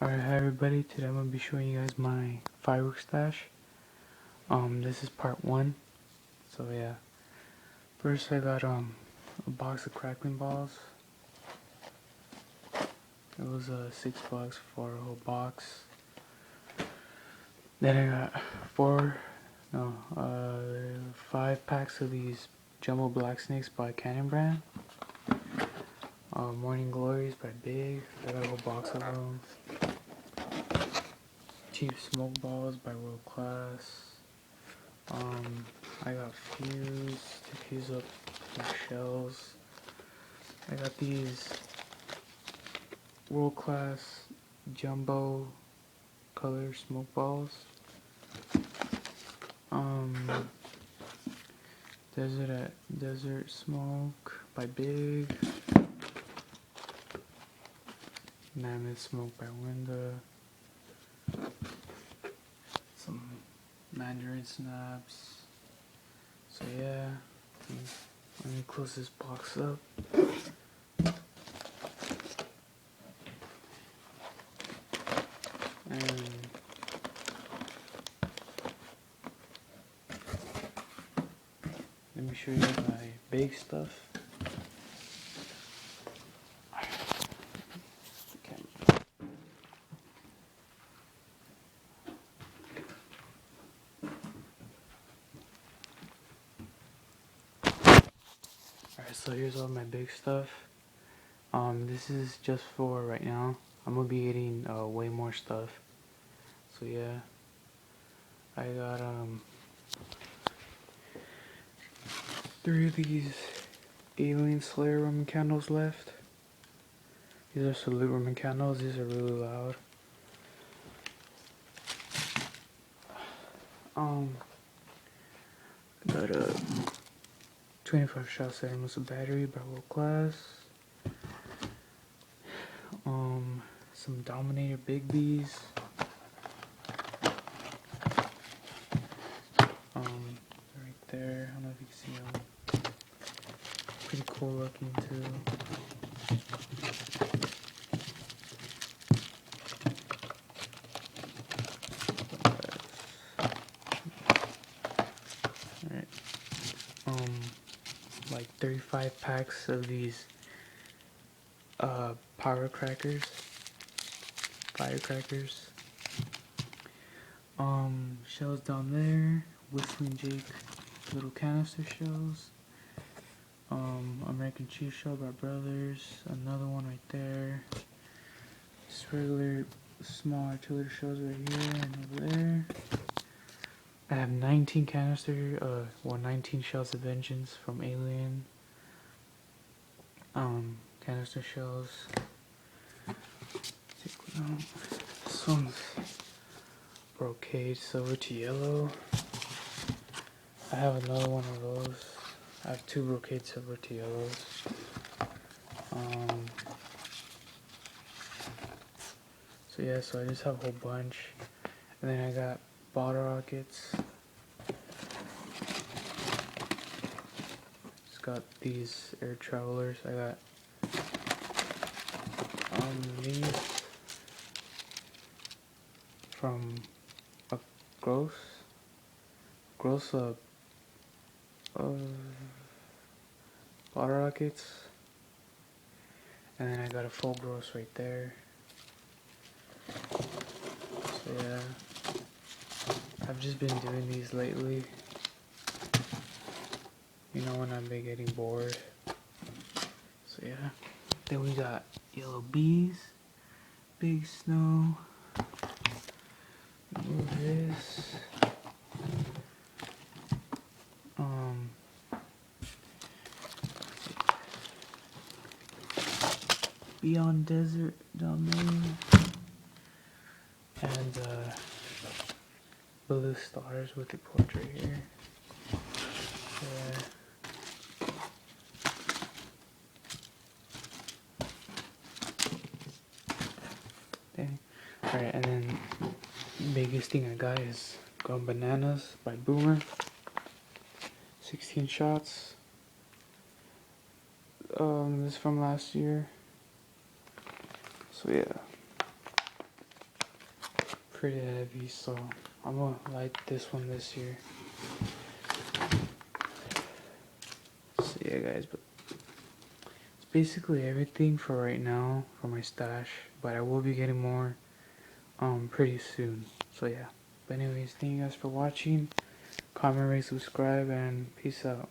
Alright, hi everybody. Today I'm gonna be showing you guys my firework stash. This is part one. So yeah, first I got a box of crackling balls. It was $6 for a whole box. Then I got five packs of these Jumbo Black Snakes by Cannon brand. Morning Glories by Big. I got a whole box of them. Cheap Smoke Balls by World Class. I got fuse to fuse up some shells. I got these World Class Jumbo color smoke balls. Desert Smoke by Big. Mammoth Smoke by Winda. Some Mandarin Snaps. So yeah, let me close this box up. And let me show you my big stuff. Alright, so here's all my big stuff. This is just for right now. I'm gonna be getting way more stuff. So yeah, I got 3 of these Alien Slayer Roman candles left. These are Salute Roman candles. These are really loud. Got a 25 shot set with a battery by World Class. Some Dominator Big B's. Right there. I don't know if you can see them. Pretty cool looking too. Alright. Like 35 packs of these firecrackers. Shells down there. Whistling Jake little canister shells. American Cheese Shell by Brothers. Another one right there. Just regular small artillery shells right here and over there. I have 19 shells of Vengeance from Alien. Canister shells. This one's Brocade Silver to Yellow. I have another one of those. I have 2 Brocade Silver to Yellows. So yeah, so I just have a whole bunch. And then I got bottle rockets. Just got these air travelers. I got these from a gross bottle rockets. And then I got a full gross right there. So yeah, I've just been doing these lately. You know, when I've been getting bored. So yeah. Then we got yellow bees, big snow. Move this. Beyond Desert down there. And blue stars with the portrait here. Alright, and then biggest thing I got is Gone Bananas by Boomer. 16 shots. This is from last year. So yeah. pretty heavy, so I'm gonna light this one this year. So yeah guys, but it's basically everything for right now for my stash, but I will be getting more pretty soon. So yeah. But anyways, thank you guys for watching. Comment, rate, subscribe, and peace out.